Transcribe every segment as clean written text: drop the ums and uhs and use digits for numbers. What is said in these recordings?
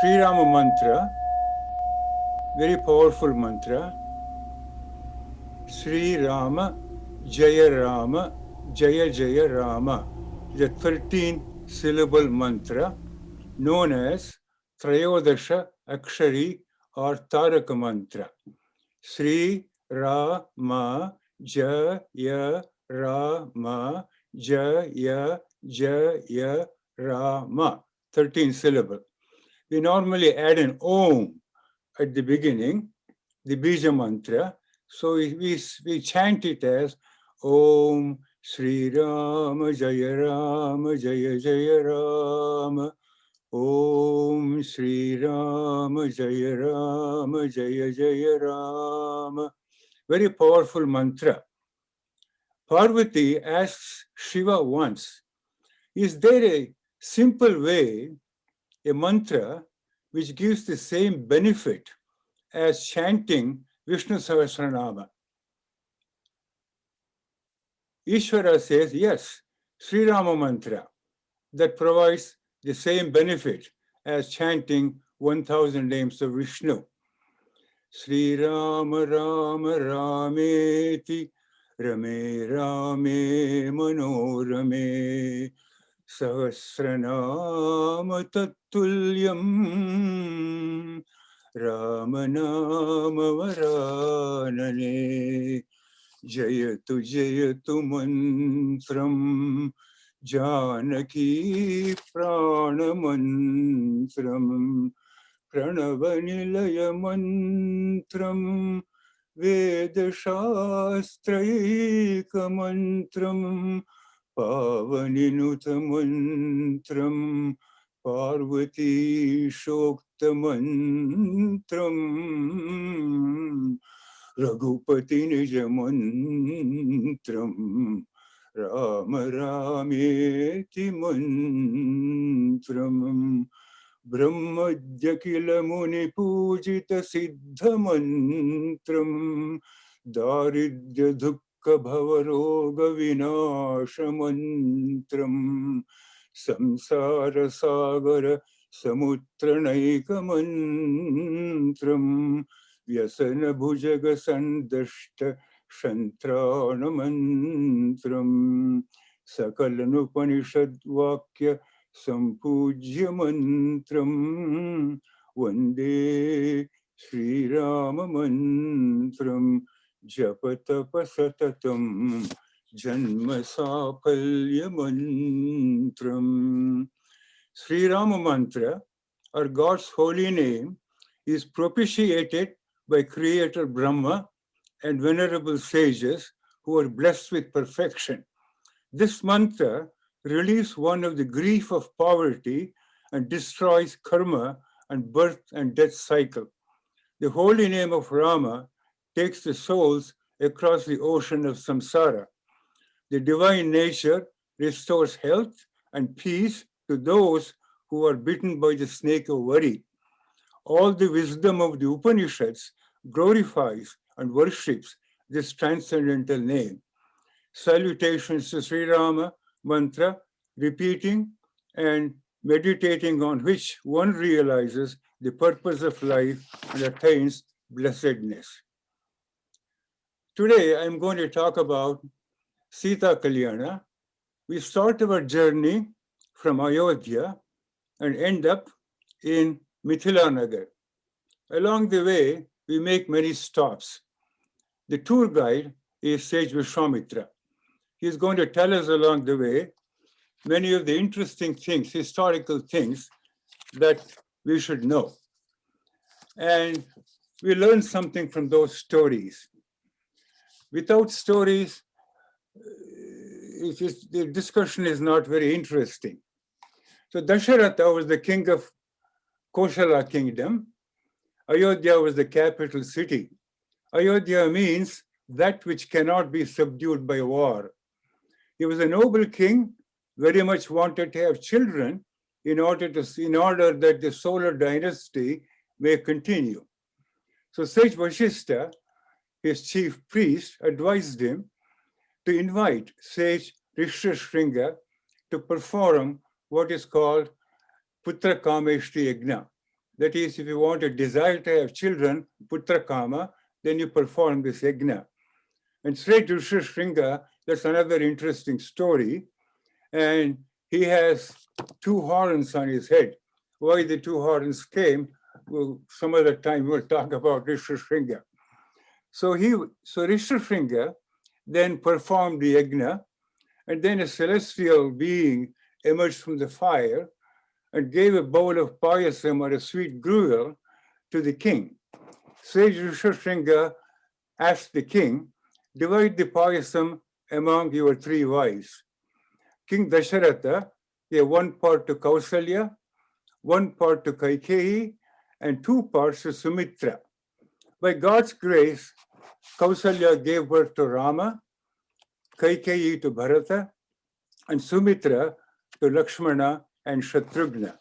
Sri Rama mantra, very powerful mantra. Sri Rama, Jaya Rama, Jaya Jaya Rama. The 13-syllable mantra known as Trayodasha Akshari or Taraka mantra. Sri Rama, Jaya Rama, Jaya Jaya Rama. 13 syllable. We normally add an Om at the beginning, the Bija mantra. So we chant it as Om Sri Rama Jaya Rama Jaya Jaya Rama. Om Sri Rama Jaya Rama Jaya Jaya Rama. Very powerful mantra. Parvati asks Shiva once, is there a simple way, a mantra, which gives the same benefit as chanting Vishnu Sahasranama? Ishvara says, yes, Sri Rama mantra that provides the same benefit as chanting 1000 names of Vishnu. Sri Rama Rama Rameti Rame Rame Manorame Sahasranama Tattulyam Ramanama Varanane Jayatu Mantram Janaki Pranamantram Pranavanilayamantram Vedashastrayikamantram Pavaninutamatram Parvati Shoktamantram Raghupati Nijamantram Rama Rameti Mantram Brahmadya Kila Muni Pujita Siddha Mantram Daridya Dukkha Bhavaroga Vinasha Mantram Samsara Sagara Samutranayika Mantram Vyasana Bhujaga Sandashta Shantrana Mantram Sakalanupanishad Vakya Sampujya Mantram Vande Sri Rama Mantram Japatapa Satatam Janma Sapalya Mantram. Sri Rama Mantra, or God's holy name, is propitiated by Creator Brahma and venerable sages who are blessed with perfection. This mantra relieves one of the grief of poverty and destroys karma and birth and death cycle. The holy name of Rama takes the souls across the ocean of samsara. The divine nature restores health and peace to those who are bitten by the snake of worry. All the wisdom of the Upanishads glorifies and worships this transcendental name. Salutations to Sri Rama mantra, repeating and meditating on which one realizes the purpose of life and attains blessedness. Today, I'm going to talk about Sita Kalyana. We start our journey from Ayodhya and end up in Mithilanagar. Along the way, we make many stops. The tour guide is Sage Vishwamitra. He's going to tell us along the way many of the interesting things, historical things that we should know. And we learn something from those stories. Without stories, the discussion is not very interesting. So Dasharatha was the king of Koshala kingdom. Ayodhya was the capital city. Ayodhya means that which cannot be subdued by war. He was a noble king, very much wanted to have children in order that the solar dynasty may continue. So Sage Vashishta, his chief priest, advised him to invite Sage Rishyashringa to perform what is called Putra Kameshti Yajna, That is, if you want a desire to have children, putra kama, then you perform this yajna. And Sri Shringa, that's another interesting story. And he has two horns on his head. Why the two horns came, well, some other time we'll talk about Shringa. So Shringa then performed the yajna, and then a celestial being emerged from the fire and gave a bowl of payasam or a sweet gruel to the king. Sage Shringa asked the king, divide the payasam among your three wives. King Dasharatha gave one part to Kausalya, one part to Kaikeyi, and two parts to Sumitra. By God's grace, Kausalya gave birth to Rama, Kaikeyi to Bharata, and Sumitra to Lakshmana and Shatrughna.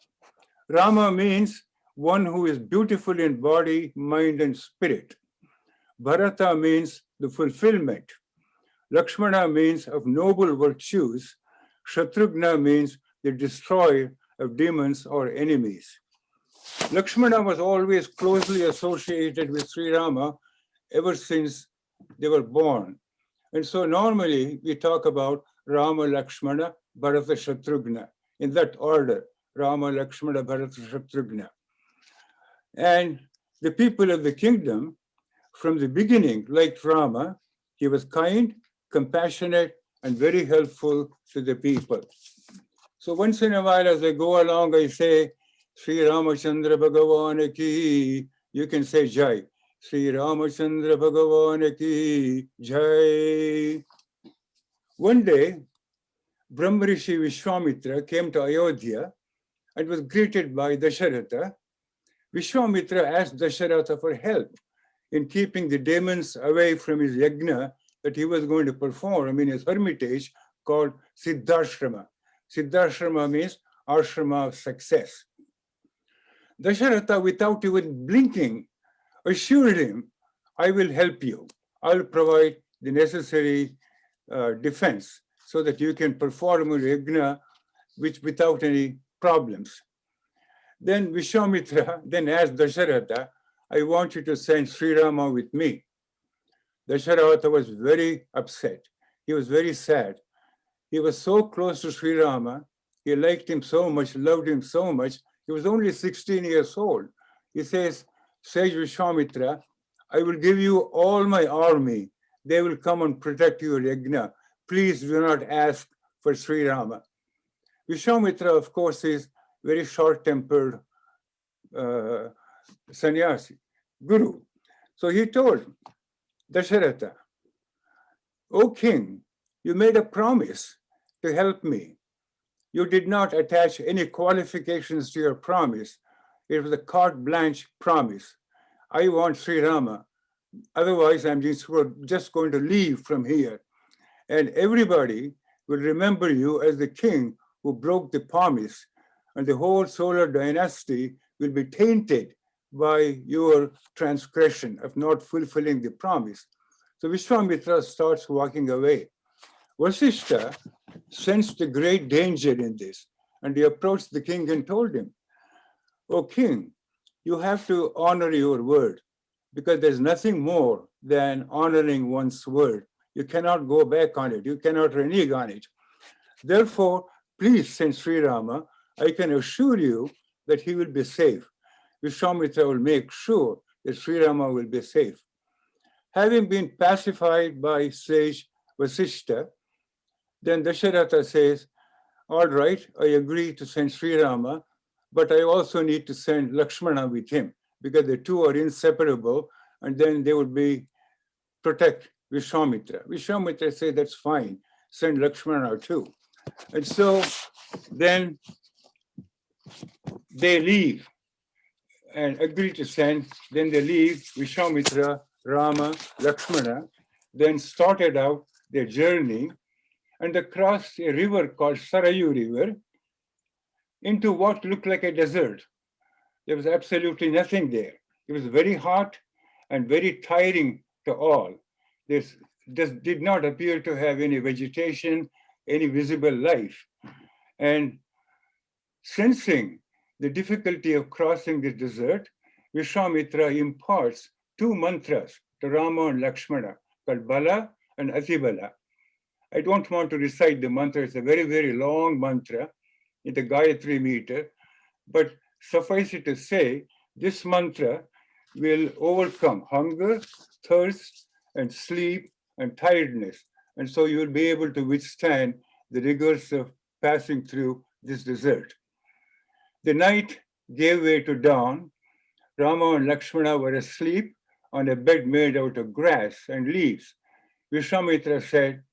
Rama means one who is beautiful in body, mind, and spirit. Bharata means the fulfillment. Lakshmana means of noble virtues. Shatrughna means the destroyer of demons or enemies. Lakshmana was always closely associated with Sri Rama ever since they were born. And so normally we talk about Rama, Lakshmana, Bharata, Shatrughna, in that order, Rama, Lakshmana, Bharata, Shatrughna. And the people of the kingdom, from the beginning, like Rama, he was kind, compassionate, and very helpful to the people. So once in a while, as I go along, I say, Sri Ramachandra Bhagavan ki, you can say Jai. Sri Ramachandra Bhagavan ki, Jai. One day, Brahmarishi Vishwamitra came to Ayodhya and was greeted by Dasharatha. Vishwamitra asked Dasharatha for help in keeping the demons away from his yajna that he was going to perform in his hermitage called Siddhashrama. Siddhashrama means ashrama of success. Dasharatha, without even blinking, assured him, I will help you. I'll provide the necessary defense so that you can perform your yajna without any problems. Then Vishwamitra then asked Dasharatha, I want you to send Sri Rama with me. Dasharatha was very upset. He was very sad. He was so close to Sri Rama. He liked him so much, loved him so much. He was only 16 years old. He says, Sage Vishwamitra, I will give you all my army. They will come and protect your yajna. Please do not ask for Sri Rama. Vishwamitra, of course, is very short-tempered sannyasi, guru. So he told Dasharatha, O king, you made a promise to help me. You did not attach any qualifications to your promise. It was a carte blanche promise. I want Sri Rama. Otherwise, I'm just going to leave from here. And everybody will remember you as the king who broke the promise. And the whole solar dynasty will be tainted by your transgression of not fulfilling the promise. So Vishwamitra starts walking away. Vasishta sensed the great danger in this, and he approached the king and told him, O king, you have to honor your word, because there's nothing more than honoring one's word. You cannot go back on it. You cannot renege on it. Therefore, please send Sri Rama. I can assure you that he will be safe. Vishwamitra will make sure that Sri Rama will be safe. Having been pacified by sage Vasishta, then Dasharatha says, all right, I agree to send Sri Rama, but I also need to send Lakshmana with him because the two are inseparable, and then they would protect Vishwamitra. Vishwamitra said, that's fine, send Lakshmana too. And so then they leave and agree to send. Then they leave Vishwamitra, Rama, Lakshmana, then started out their journey, and they crossed a river called Sarayu River into what looked like a desert. There was absolutely nothing there. It was very hot and very tiring to all. This did not appear to have any vegetation, any visible life. And sensing the difficulty of crossing the desert, Vishwamitra imparts two mantras to Rama and Lakshmana called Bala and Atibala. I don't want to recite the mantra, it's a very, very long mantra in the Gayatri meter, but suffice it to say, this mantra will overcome hunger, thirst, and sleep and tiredness. And so you will be able to withstand the rigors of passing through this desert. The night gave way to dawn. Rama and Lakshmana were asleep on a bed made out of grass and leaves. Vishwamitra said,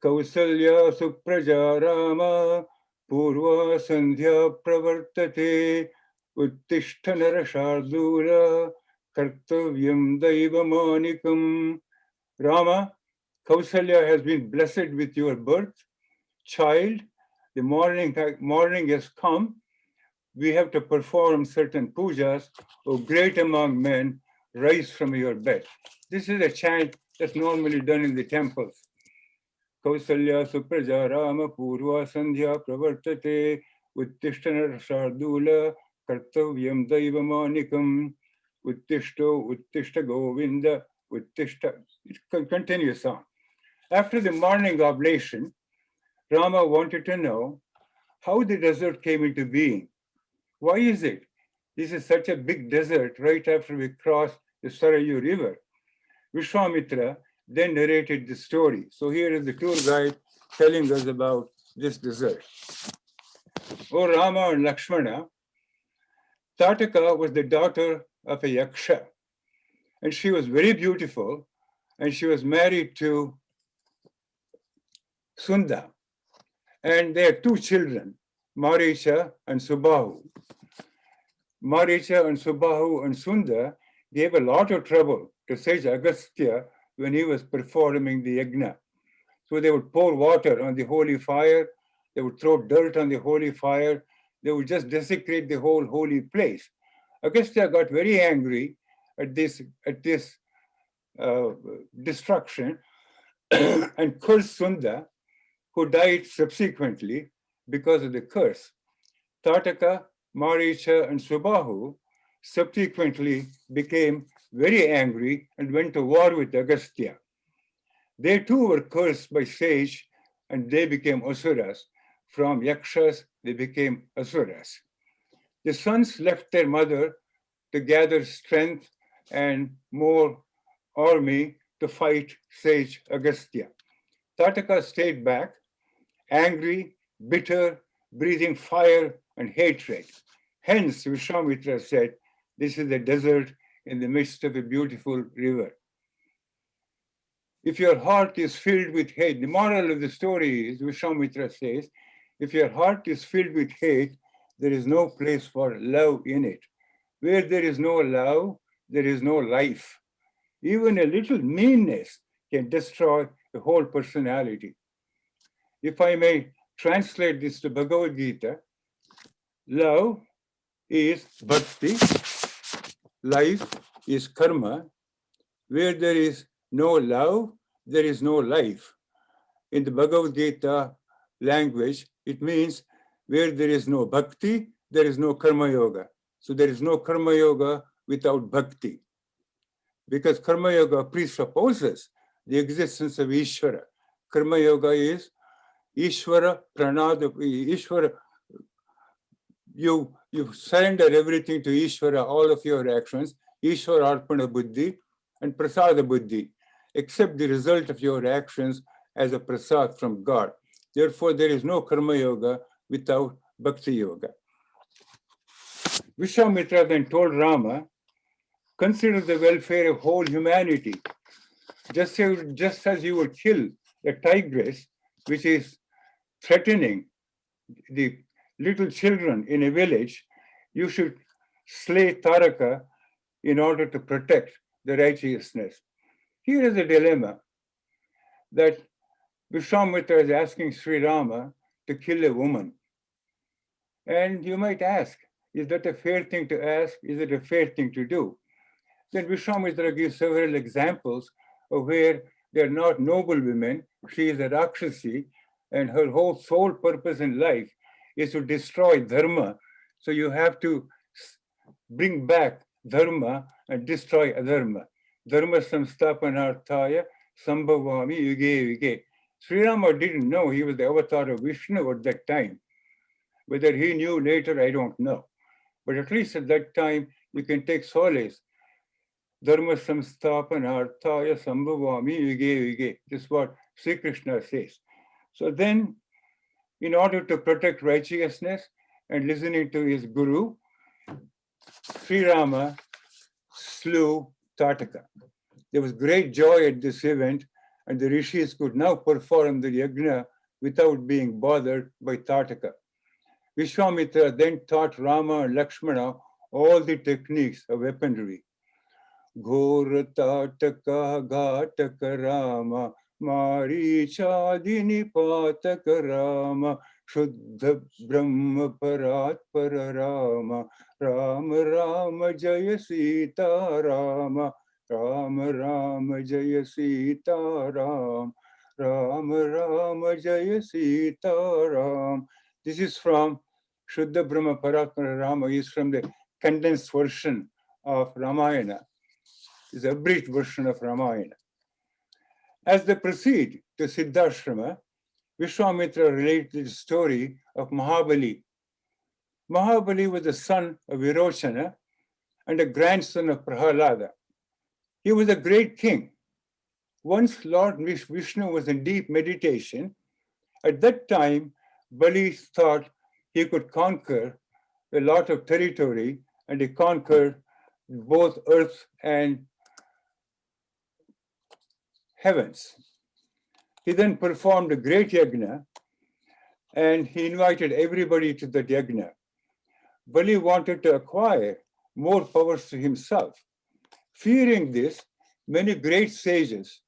Kausalya supraja Rama purva sandhya pravartate uttishta narashardura kartavyam daivamanikam. Rama, Kausalya has been blessed with your birth. Child, the morning has come. We have to perform certain pujas. O great among men, rise from your bed. This is a chant that's normally done in the temples. Kausalya supraja Rama purva sandhya pravartate uttishta shardula kartavyam daivamanikam uttishta govinda uttishta. It continues on. After the morning oblation, Rama wanted to know how the desert came into being. Why is it? This is such a big desert right after we crossed the Sarayu River. Vishwamitra then narrated the story. So here is the tour guide telling us about this desert. O Rama and Lakshmana, Tataka was the daughter of a yaksha, and she was very beautiful, and she was married to Sunda. And they had two children, Maricha and Subahu. Maricha and Subahu and Sunda gave a lot of trouble to Sage Agastya when he was performing the yajna. So they would pour water on the holy fire, they would throw dirt on the holy fire, they would just desecrate the whole holy place. Agastya got very angry at this destruction and cursed Sunda, who died subsequently because of the curse. Tataka, Maricha, and Subahu subsequently became very angry and went to war with Agastya. They too were cursed by Sage and they became Asuras. From Yakshas, they became Asuras. The sons left their mother to gather strength and more army to fight Sage Agastya. Tataka stayed back, angry, bitter, breathing fire and hatred. Hence, Vishwamitra said, this is a desert in the midst of a beautiful river. If your heart is filled with hate, the moral of the story is, Vishwamitra says, if your heart is filled with hate, there is no place for love in it. Where there is no love, there is no life. Even a little meanness can destroy the whole personality. If I may translate this to Bhagavad Gita, love is bhakti, life is karma. Where there is no love, there is no life. In the Bhagavad Gita language, it means where there is no bhakti, there is no karma yoga. So there is no karma yoga without bhakti. Because karma yoga presupposes the existence of Ishvara. Karma yoga is Ishvara pranada, Ishvara, you surrender everything to Ishvara, all of your actions, Ishvara arpana buddhi and prasada buddhi, accept the result of your actions as a prasad from God. Therefore, there is no karma yoga without bhakti yoga. Vishwamitra then told Rama, consider the welfare of whole humanity. Just as you would kill a tigress, which is threatening the little children in a village, you should slay Taraka in order to protect the righteousness. Here is a dilemma that Vishwamitra is asking Sri Rama to kill a woman. And you might ask, is that a fair thing to ask? Is it a fair thing to do? Then Vishwamitra gives several examples of where they are not noble women. She is a Rakshasi, and her whole sole purpose in life is to destroy dharma, So you have to bring back dharma and destroy adharma. Dharma samstapanarthaya sambhavami yuge yuge. Sri Rama didn't know he was the avatar of Vishnu at that time. Whether he knew later, I don't know. But at least at that time, you can take solace. Dharma samstapanarthaya sambhavami yuge yuge. This is what Sri Krishna says. So then, in order to protect righteousness and listening to his guru, Sri Rama slew Tataka. There was great joy at this event, and the rishis could now perform the yajna without being bothered by Tataka. Vishwamitra then taught Rama and Lakshmana all the techniques of weaponry. Ghora Tataka Ghataka Rama Marichadini Pataka Rama Shuddha Brahma Parat Rama Rama Rama Jaya Sita Rama Rama Rama Jaya Sita Ram Rama Rama Jaya Sita Ram. This is from Shuddha Brahma Parat Rama, is from the condensed version of Ramayana. Is a abridged version of Ramayana. As they proceed to Siddhashrama, Vishwamitra related the story of Mahabali. Mahabali was the son of Virochana and a grandson of Prahalada. He was a great king. Once Lord Vishnu was in deep meditation. At that time, Bali thought he could conquer a lot of territory, and he conquered both earth and heavens. He then performed a great yajna, and he invited everybody to the yajna. Bali wanted to acquire more powers to himself. Fearing this, many great sages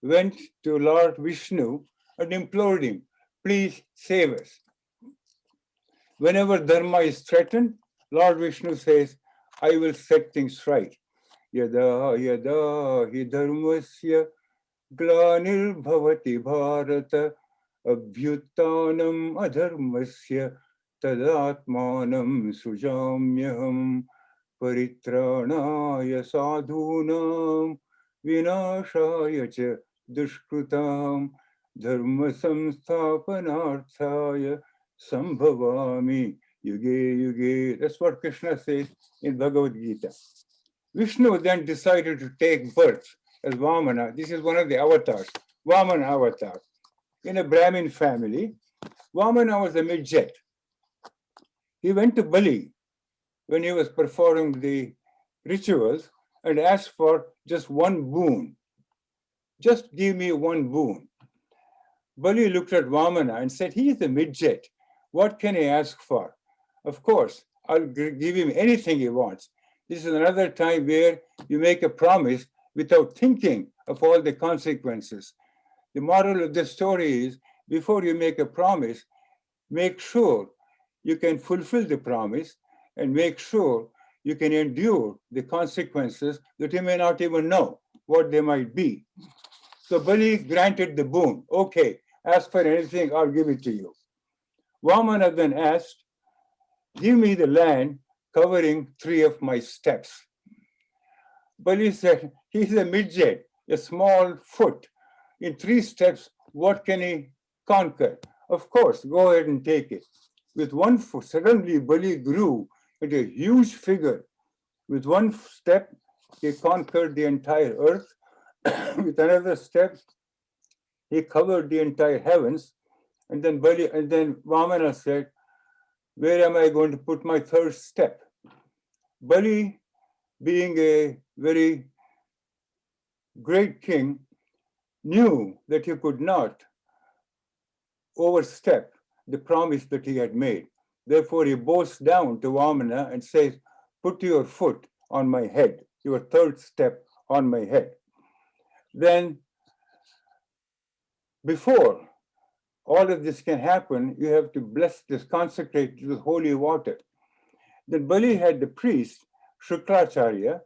went to Lord Vishnu and implored him, please save us. Whenever dharma is threatened, Lord Vishnu says, I will set things right. Yada yada hi dharmasya ग्लानिर्भवति Bharat अभ्युत्थानम् अधर्मस्य तदात्मानं सृजाम्यहं परित्राणाय साधूनां विनाशाय च दुष्कृतां धर्म संस्थापनार्थाय संभवामि yuge yuge. That's what Krishna says in Bhagavad Gita. Vishnu then decided to take birth as Vamana. This is one of the avatars, Vamana avatar. In a Brahmin family, Vamana was a midget. He went to Bali when he was performing the rituals and asked for just one boon. Just give me one boon. Bali looked at Vamana and said, he is a midget. What can he ask for? Of course, I'll give him anything he wants. This is another time where you make a promise without thinking of all the consequences. The moral of the story is, before you make a promise, make sure you can fulfill the promise and make sure you can endure the consequences that you may not even know what they might be. So Bali granted the boon. Okay, ask for anything, I'll give it to you. Vamana then asked, give me the land covering 3 of my steps. Bali said, he's a midget, a small foot. In 3 steps, what can he conquer? Of course, go ahead and take it. With 1 foot, suddenly Bali grew into a huge figure. With 1 step, he conquered the entire earth. With another step, he covered the entire heavens. And then Vamana said, where am I going to put my 3rd step? Bali, being a very great king, knew that he could not overstep the promise that he had made. Therefore, he bows down to Vamana and says, put your foot on my head, your 3rd step on my head. Then, before all of this can happen, you have to bless this, consecrate with holy water. Then Bali had the priest, Shukracharya.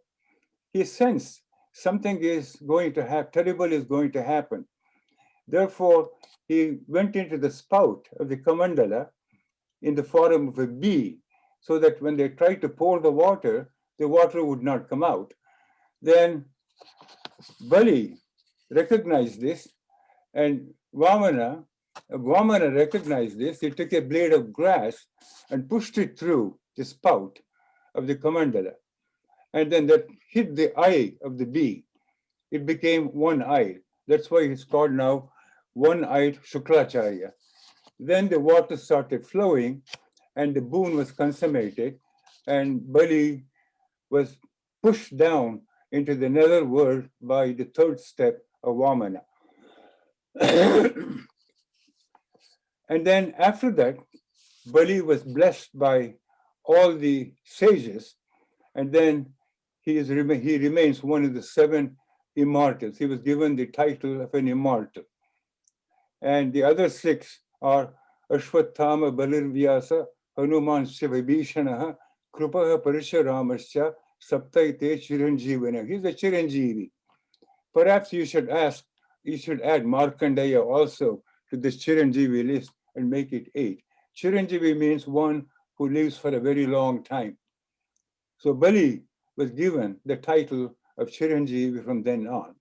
He sensed something is going to happen, terrible is going to happen. Therefore, he went into the spout of the Kamandala in the form of a bee so that when they tried to pour the water would not come out. Then Bali recognized this, and Vamana recognized this. He took a blade of grass and pushed it through the spout of the Kamandala. And then that hit the eye of the bee. It became one eye. That's why it's called now one-eyed Shukracharya. Then the water started flowing and the boon was consummated, and Bali was pushed down into the nether world by the third step of Vamana. And then after that, Bali was blessed by all the sages, and then he remains one of the 7 immortals. He was given the title of an immortal. And the other 6 are Ashwathama, Balirvyasa, Hanuman, Vibhishanaha, Krupaha, Parashuramascha, Saptaite, Chiranjeevana. He's a Chiranjeevi. Perhaps you should add Markandeya also to this Chiranjeevi list and make it 8. Chiranjeevi means one who lives for a very long time. So Bali was given the title of Chiranjeevi from then on.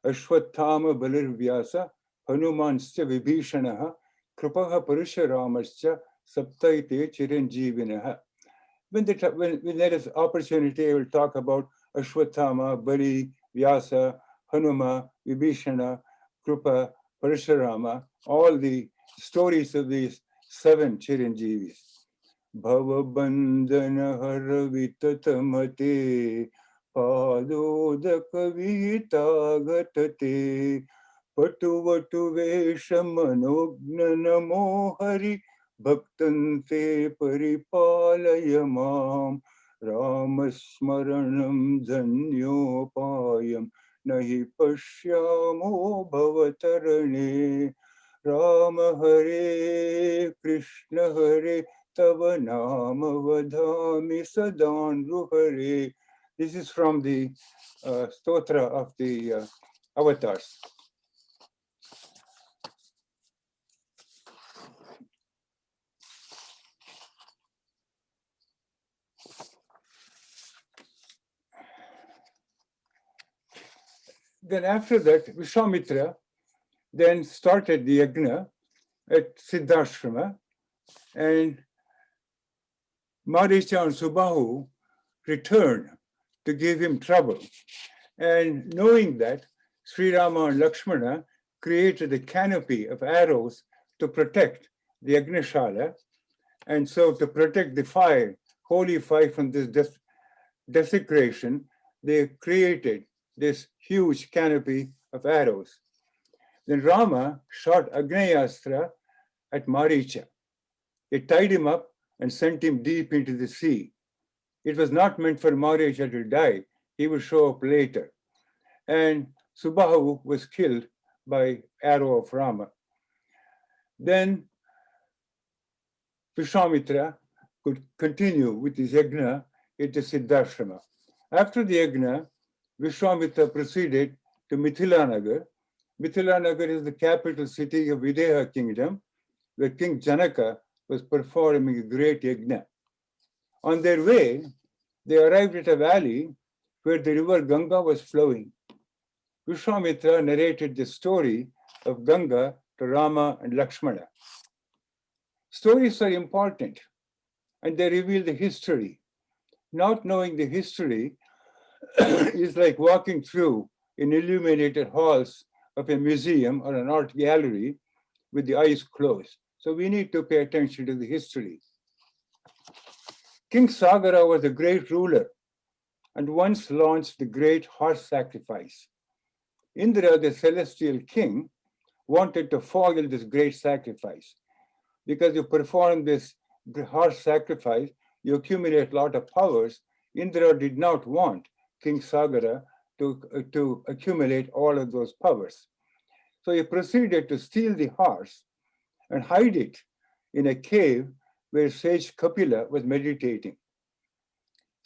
Ashwathama Balirvyasa, Hanumanscha Vibhishanaha, Krupaha Parashuramascha, Saptaite Chiranjeevinaha. When there is opportunity, I will talk about Ashwathama, Bali, Vyasa, Hanuma, Vibhishana, Krupa, Parashurama, all the stories of these 7 Chiranjeevis. Bhavabandhana haravitatamate padodaka vitagatate patuvatu veshamanognana namo hari bhaktante paripalayamam ramasmaranam dhanyopayam nahi pashyamo bhavatarane Rama Hare Krishna Hare Tava Nama Vadhami Sadan Hare. This is from the stotra of the avatars. Then after that, Vishwamitra then started the yajna at Siddhashrama, and Maricha and Subahu returned to give him trouble. And knowing that, Sri Rama and Lakshmana created a canopy of arrows to protect the Agnishala, and so to protect the fire, holy fire from this desecration, they created this huge canopy of arrows. Then Rama shot Agnayastra at Maricha. It tied him up and sent him deep into the sea. It was not meant for Maricha to die. He would show up later. And Subahu was killed by arrow of Rama. Then Vishwamitra could continue with his yajna into Siddhashrama. After the yajna, Vishwamitra proceeded to Mithilanagar. Mithilanagar is the capital city of Videha kingdom, where King Janaka was performing a great yajna. On their way, they arrived at a valley where the river Ganga was flowing. Vishwamitra narrated the story of Ganga to Rama and Lakshmana. Stories are important, and they reveal the history. Not knowing the history is like walking through in illuminated halls of a museum or an art gallery with the eyes closed. So we need to pay attention to the history. King Sagara was a great ruler and once launched the great horse sacrifice. Indra, the celestial king, wanted to foil this great sacrifice. Because you perform this horse sacrifice, you accumulate a lot of powers. Indra did not want King Sagara to accumulate all of those powers. So he proceeded to steal the horse and hide it in a cave where sage Kapila was meditating.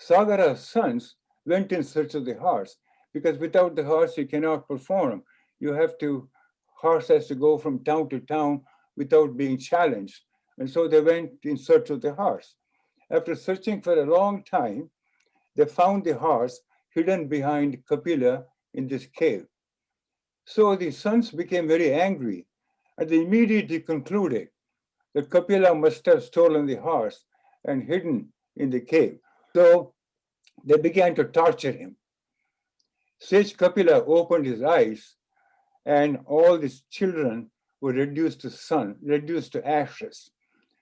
Sagara's sons went in search of the horse, because without the horse you cannot perform. Horse has to go from town to town without being challenged. And so they went in search of the horse. After searching for a long time, they found the horse hidden behind Kapila in this cave. So the sons became very angry and they immediately concluded that Kapila must have stolen the horse and hidden in the cave. So they began to torture him. Sage Kapila opened his eyes, and all his children were reduced to ashes.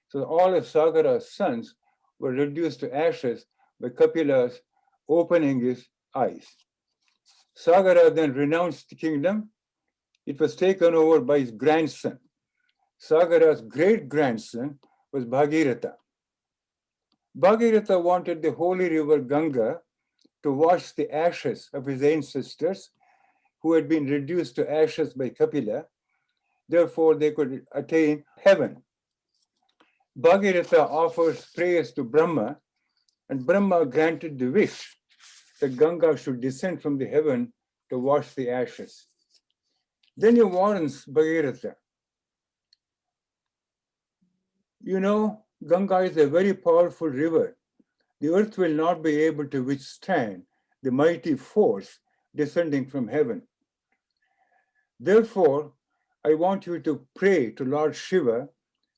So all of Sagara's sons were reduced to ashes by Kapila's opening his eyes. Sagara then renounced the kingdom. It was taken over by his grandson. Sagara's great-grandson was Bhagiratha. Bhagiratha wanted the holy river Ganga to wash the ashes of his ancestors who had been reduced to ashes by Kapila. Therefore, they could attain heaven. Bhagiratha offers prayers to Brahma, and Brahma granted the wish that Ganga should descend from the heaven to wash the ashes. Then he warns Bhagiratha, you know, Ganga is a very powerful river. The earth will not be able to withstand the mighty force descending from heaven. Therefore, I want you to pray to Lord Shiva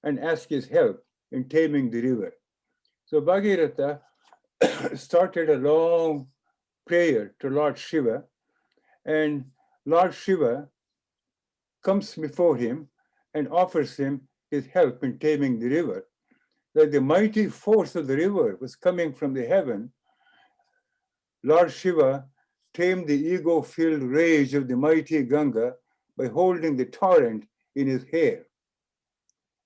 and ask his help in taming the river. So Bhagiratha started a long prayer to Lord Shiva, and Lord Shiva comes before him and offers him his help in taming the river. That the mighty force of the river was coming from the heaven, Lord Shiva tamed the ego-filled rage of the mighty Ganga by holding the torrent in his hair.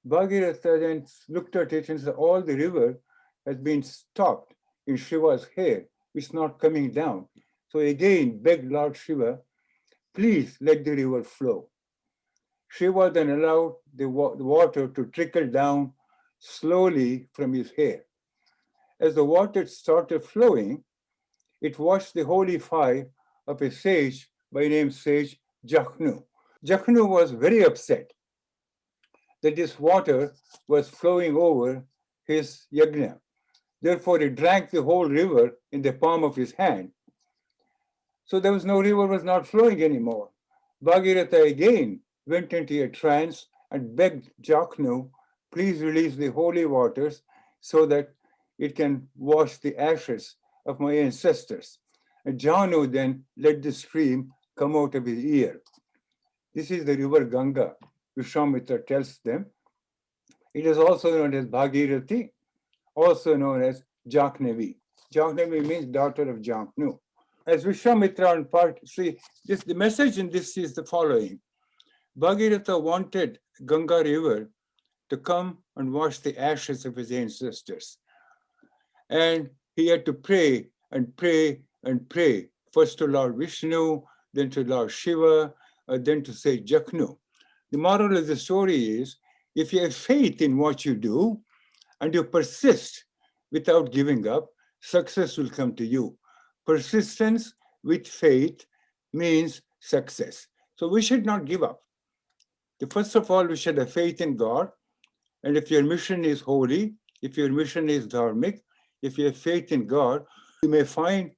Bhagiratha then looked at it and said, all the river has been stopped in Shiva's hair. It's not coming down. So again begged Lord Shiva, please let the river flow. Shiva then allowed the water to trickle down slowly from his hair. As the water started flowing, it washed the holy fire of a sage by name Sage Jakhnu. Jakhnu was very upset that this water was flowing over his yajna. Therefore, he drank the whole river in the palm of his hand. So there was no river was not flowing anymore. Bhagiratha again went into a trance and begged Jakhnu, please release the holy waters so that it can wash the ashes of my ancestors. And Janu then let the stream come out of his ear. This is the river Ganga, Vishwamitra tells them. It is also known as Bhagirathi, also known as Jaknevi. Jaknevi means daughter of Jaknu. As Vishwamitra on part, see, the message in this is the following. Bhagiratha wanted Ganga river to come and wash the ashes of his ancestors. And he had to pray and pray and pray, first to Lord Vishnu, then to Lord Shiva, then to say Jaknu. The moral of the story is, if you have faith in what you do and you persist without giving up, success will come to you. Persistence with faith means success. So we should not give up. First of all, we should have faith in God. And if your mission is holy, if your mission is dharmic, if you have faith in God, you may find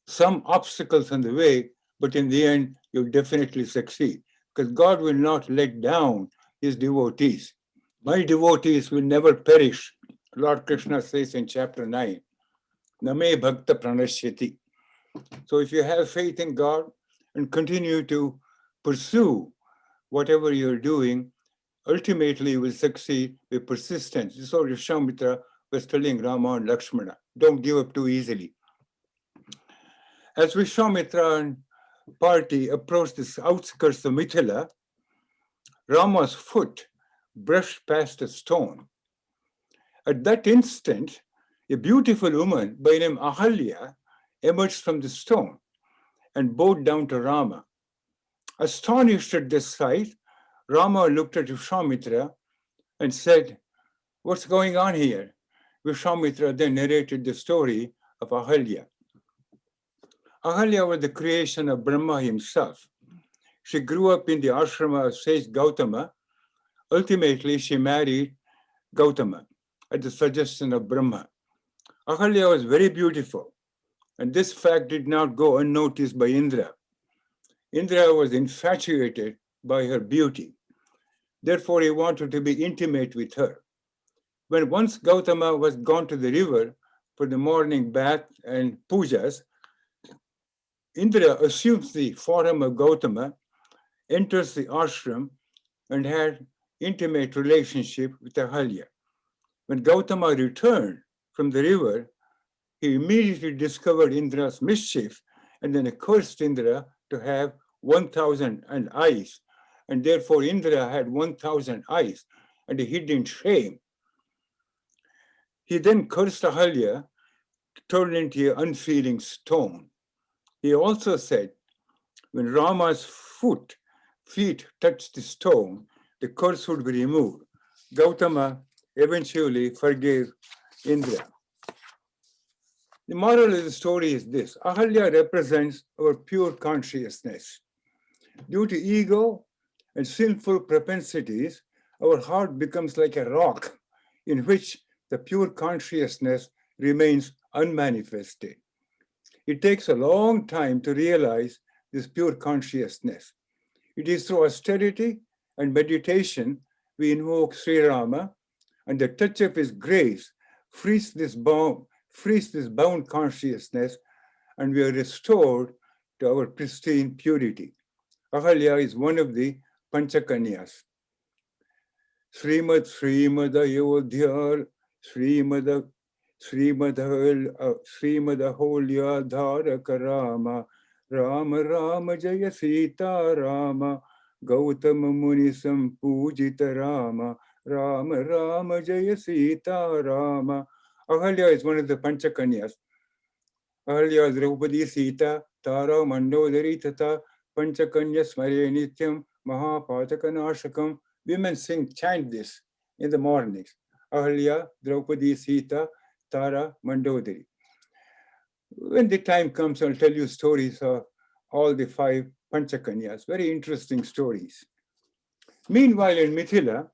some obstacles on the way, but in the end, you'll definitely succeed. Because God will not let down his devotees. My devotees will never perish. Lord Krishna says in chapter 9, Name Bhakta Pranashyati. So if you have faith in God and continue to pursue whatever you're doing, ultimately you will succeed with persistence. This is what Vishwamitra was telling Rama and Lakshmana. Don't give up too easily. As Vishwamitra and party approached the outskirts of Mithila, Rama's foot brushed past a stone. At that instant, a beautiful woman by name Ahalya emerged from the stone and bowed down to Rama. Astonished at this sight, Rama looked at Vishwamitra and said, what's going on here? Vishwamitra then narrated the story of Ahalya. Ahalya was the creation of Brahma himself. She grew up in the ashrama of sage Gautama. Ultimately, she married Gautama. at the suggestion of Brahma. Ahalya was very beautiful, and this fact did not go unnoticed by Indra. Indra was infatuated by her beauty. Therefore, he wanted to be intimate with her. When once Gautama was gone to the river for the morning bath and pujas, Indra assumes the form of Gautama, enters the ashram, and had intimate relationship with Ahalya. When Gautama returned from the river, he immediately discovered Indra's mischief and then cursed Indra to have 1,000 eyes. And therefore Indra had 1,000 eyes and he hid in shame. He then cursed Ahalya to turn into an unfeeling stone. He also said, when Rama's feet touched the stone, the curse would be removed. Gautama eventually forgave Indra. The moral of the story is this: Ahalya represents our pure consciousness. Due to ego and sinful propensities, our heart becomes like a rock in which the pure consciousness remains unmanifested. It takes a long time to realize this pure consciousness. It is through austerity and meditation we invoke Sri Rama, and the touch of his grace frees this bound consciousness, and we are restored to our pristine purity. Ahalya is one of the Panchakanyas. Srimad Ayodhya, Srimad Aholya Dharaka Rama, Rama Rama Jaya Sita Rama, Gautama Muni Sampujita Rama, Rama Rama Jaya Sita Rama. Ahalya is one of the Panchakanyas. Ahalya is Draupadi Sita, Tara Mandodari Tata, Panchakanya Smare Nityam, Mahapachakanashakam. Women chant this in the mornings. Ahalya, Draupadi Sita, Tara Mandodari. When the time comes, I'll tell you stories of all the 5 Panchakanyas, very interesting stories. Meanwhile, in Mithila,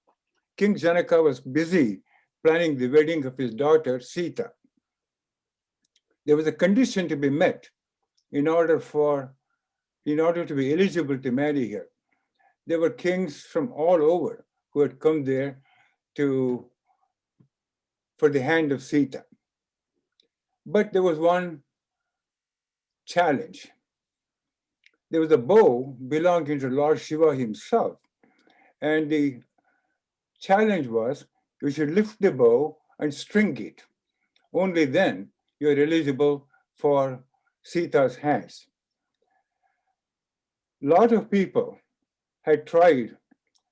King Janaka was busy planning the wedding of his daughter Sita. There was a condition to be met in order to be eligible to marry her. There were kings from all over who had come there for the hand of Sita. But there was one challenge. There was a bow belonging to Lord Shiva himself. And the challenge was you should lift the bow and string it. Only then you are eligible for Sita's hands. A lot of people had tried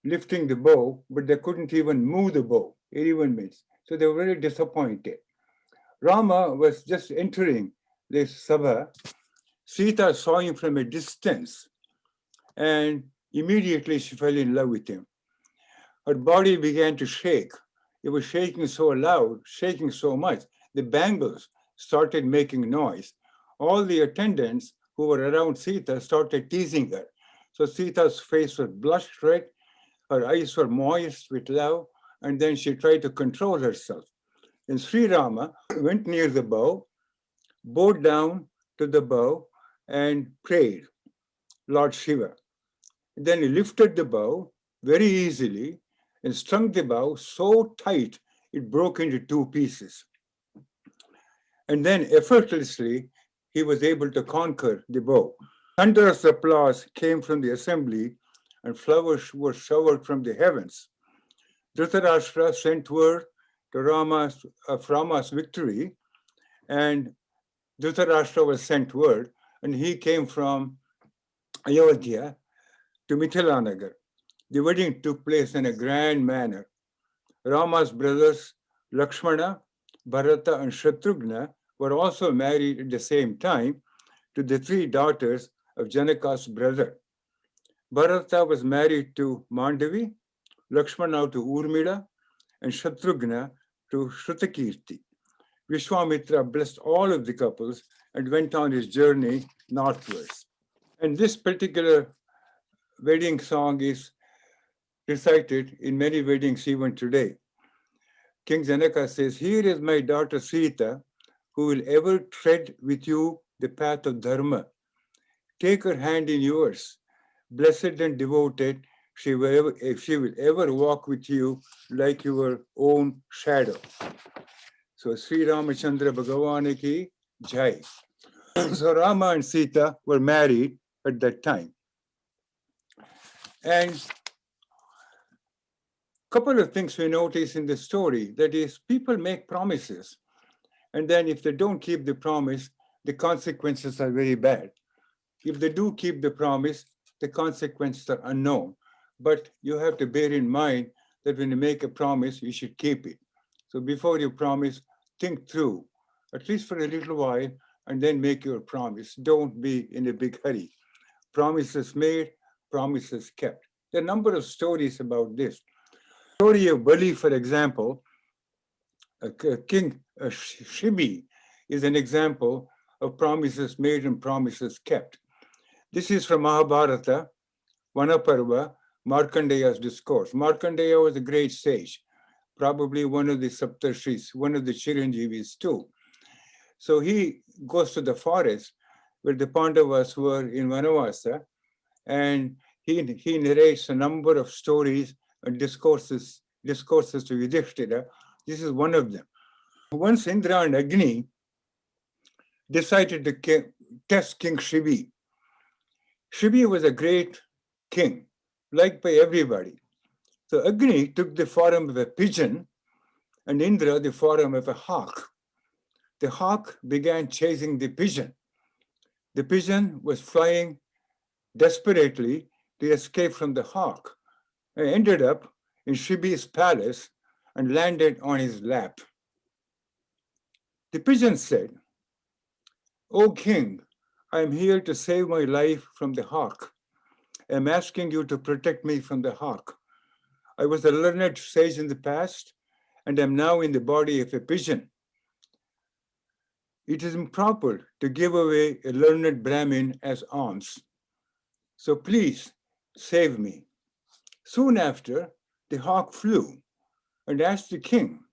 lifting the bow, but they couldn't even move the bow, even means. So they were very disappointed. Rama was just entering this sabha. Sita saw him from a distance, and immediately she fell in love with him. Her body began to shake. It was shaking so loud, shaking so much, the bangles started making noise. All the attendants who were around Sita started teasing her. So Sita's face was blushed red, her eyes were moist with love, and then she tried to control herself. And Sri Rama went near the bow, bowed down to the bow, and prayed, Lord Shiva. Then he lifted the bow very easily and strung the bow so tight it broke into 2 pieces. And then effortlessly, he was able to conquer the bow. Thunderous applause came from the assembly and flowers were showered from the heavens. Dhritarashtra sent word to Rama's victory, and Dhritarashtra was sent word, and he came from Ayodhya to Mithilanagar. The wedding took place in a grand manner. Rama's brothers Lakshmana, Bharata, and Shatrughna were also married at the same time to the 3 daughters of Janaka's brother. Bharata was married to Mandavi, Lakshmana to Urmila, and Shatrughna to Shrutakirti. Vishwamitra blessed all of the couples and went on his journey northwards. And this particular wedding song is recited in many weddings even today. King Janaka says, "Here is my daughter Sita, who will ever tread with you the path of dharma. Take her hand in yours. Blessed and devoted, she will ever walk with you like your own shadow." So Sri Ramachandra Bhagavan ki jai. So Rama and Sita were married at that time. And a couple of things we notice in the story, that is, people make promises, and then if they don't keep the promise, the consequences are very bad. If they do keep the promise, the consequences are unknown. But you have to bear in mind that when you make a promise, you should keep it. So before you promise, think through, at least for a little while, and then make your promise. Don't be in a big hurry. Promises made, promises kept. There are a number of stories about this. The story of Bali, for example, King Shibi is an example of promises made and promises kept. This is from Mahabharata, Vanaparva, Markandeya's discourse. Markandeya was a great sage, probably one of the Saptarshis, one of the Chiranjeevis too. So he goes to the forest where the Pandavas were in Vanavasa, and he narrates a number of stories and discourses to Yudhishthira. This is one of them. Once Indra and Agni decided to test King Shibi. Shibi was a great king, liked by everybody. So Agni took the form of a pigeon and Indra the form of a hawk. The hawk began chasing the pigeon. The pigeon was flying desperately to escape from the hawk and ended up in Shibi's palace and landed on his lap. The pigeon said, "O king, I am here to save my life from the hawk. I am asking you to protect me from the hawk. I was a learned sage in the past and am now in the body of a pigeon. It is improper to give away a learned Brahmin as alms. So please save me." Soon after, the hawk flew and asked the king,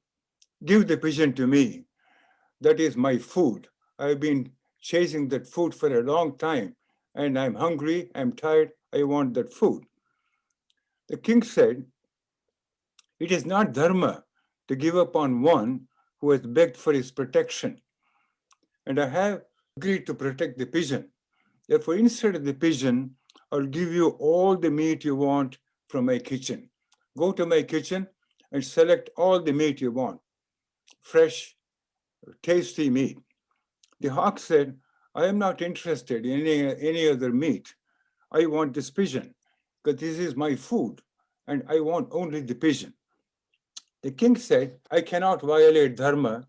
"Give the pigeon to me. That is my food. I've been chasing that food for a long time and I'm hungry, I'm tired, I want that food." The king said, "It is not dharma to give up on one who has begged for his protection, and I have agreed to protect the pigeon. Therefore, instead of the pigeon, I'll give you all the meat you want from my kitchen. Go to my kitchen and select all the meat you want, fresh, tasty meat." The hawk said, "I am not interested in any other meat. I want this pigeon because this is my food and I want only the pigeon." The king said, "I cannot violate dharma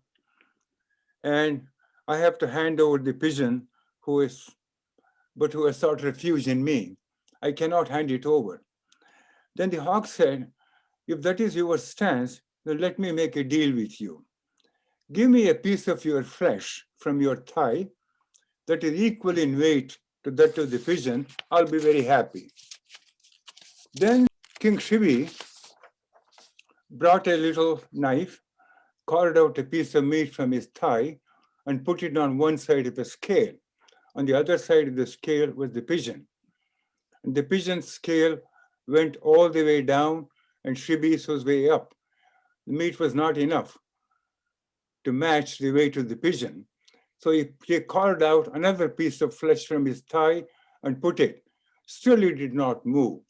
and I have to hand over the pigeon who has sought refuge in me. I cannot hand it over." Then the hawk said, "If that is your stance, then let me make a deal with you. Give me a piece of your flesh from your thigh that is equal in weight to that of the pigeon. I'll be very happy." Then King Shivi brought a little knife, carved out a piece of meat from his thigh, and put it on one side of a scale. On the other side of the scale was the pigeon. And the pigeon's scale went all the way down, and Shibi's was way up. The meat was not enough to match the weight of the pigeon. So he carved out another piece of flesh from his thigh and put it. Still, he did not move.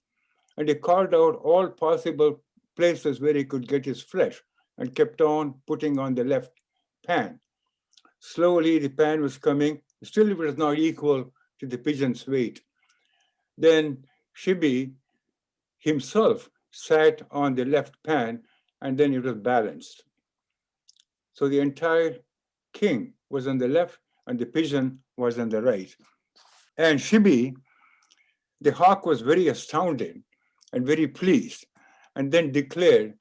And he carved out all possible places where he could get his flesh and kept on putting on the left pan. Slowly, the pan was coming. Still, it was not equal to the pigeon's weight. Then Shibi himself sat on the left pan, and then it was balanced. So the entire king was on the left and the pigeon was on the right. And Shibi, the hawk, was very astounded and very pleased, and then declared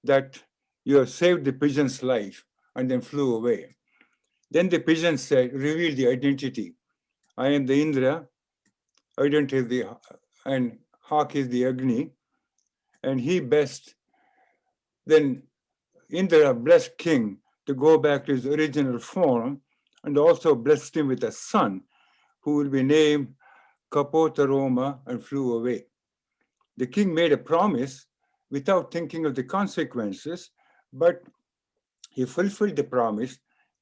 that you have saved the pigeon's life, and then flew away. Then the pigeon said, revealed the identity. "I am the Indra, identity, and hawk is the Agni, and he best then Indra blessed king to go back to his original form and also blessed him with a son who will be named Kapotaroma and flew away. The king made a promise without thinking of the consequences, but he fulfilled the promise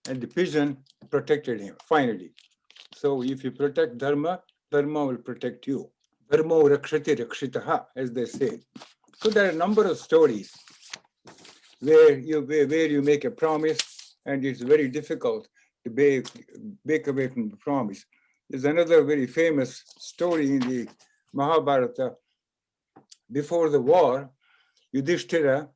and the pigeon protected him, finally. So if you protect Dharma, Dharma will protect you. Dharma rakshati rakshitaha, as they say. So there are a number of stories where you make a promise and it's very difficult to break away from the promise. There's another very famous story in the Mahabharata. Before the war, Yudhishthira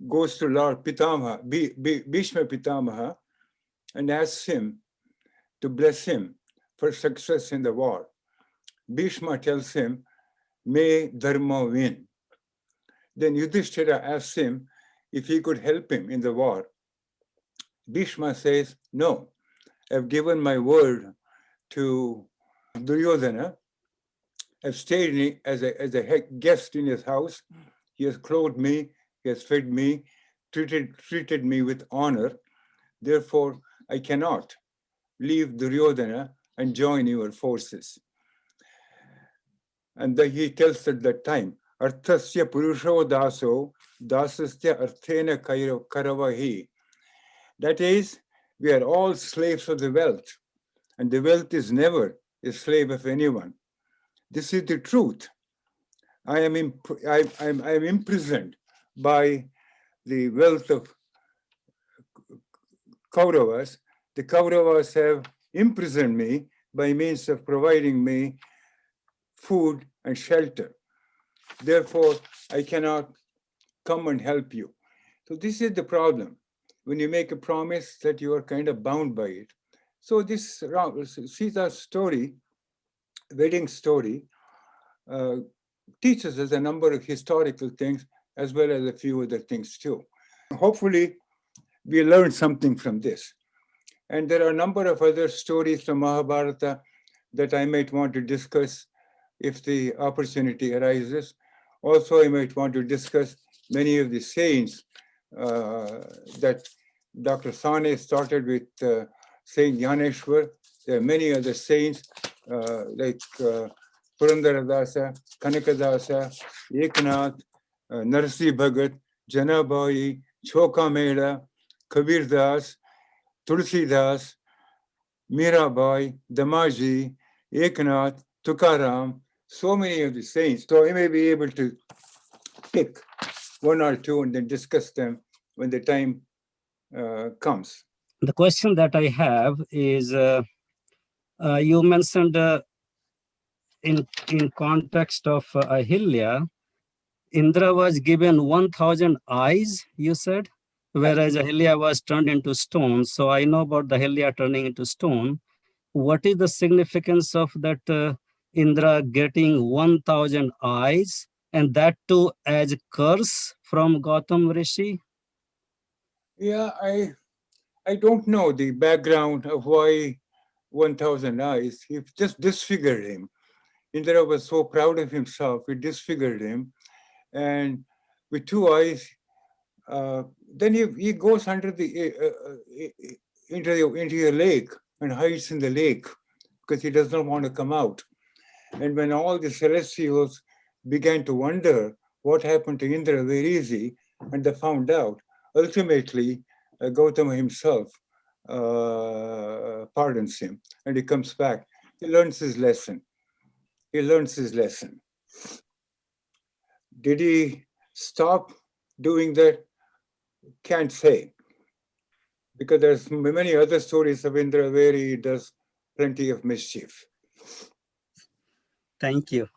goes to Lord Pitamaha, Bhishma Pitamaha, and asks him to bless him for success in the war. Bhishma tells him, may Dharma win. Then Yudhishthira asks him if he could help him in the war. Bhishma says, no, I've given my word to Duryodhana. I've stayed as a guest in his house. He has clothed me, he has fed me, treated me with honor. Therefore, I cannot leave Duryodhana and join your forces. And then he tells at that time, Arthasya Purusho Daso, Dasasya Arthena Karavahi. That is, we are all slaves of the wealth, and the wealth is never a slave of anyone. This is the truth. I am imprisoned by the wealth of Kauravas. The Kauravas have imprisoned me by means of providing me food and shelter. Therefore, I cannot come and help you. So this is the problem. When you make a promise that you are kind of bound by it. So this Sita's story, wedding story, teaches us a number of historical things as well as a few other things too. Hopefully, we learn something from this. And there are a number of other stories from Mahabharata that I might want to discuss if the opportunity arises. Also, I might want to discuss many of the sayings that Dr. Sane started with Saint Yaneshwar. There are many other saints like Purandaradasa, Kanakadasa, Eknath, Narsi Bhagat, Janabai, Choka Mela, Kabir Das, Tulsi Das, Mirabai, Damaji, Eknath, Tukaram, so many of the saints. So I may be able to pick one or two and then discuss them when the time comes. The question that I have is, you mentioned in context of Ahilya, Indra was given 1,000 eyes, you said, whereas Ahilya was turned into stone. So I know about the Ahilya turning into stone. What is the significance of that Indra getting 1,000 eyes, and that too as curse from Gautam Rishi? Yeah, I don't know the background of why 1,000 eyes. He just disfigured him. Indra was so proud of himself, he disfigured him. And with two eyes, then he goes under into a lake and hides in the lake because he does not want to come out. And when all the celestials began to wonder what happened to Indra, very easy, and they found out, ultimately, Gautama himself pardons him and he comes back. He learns his lesson. He learns his lesson. Did he stop doing that? Can't say. Because there's many other stories of Indra where he does plenty of mischief. Thank you.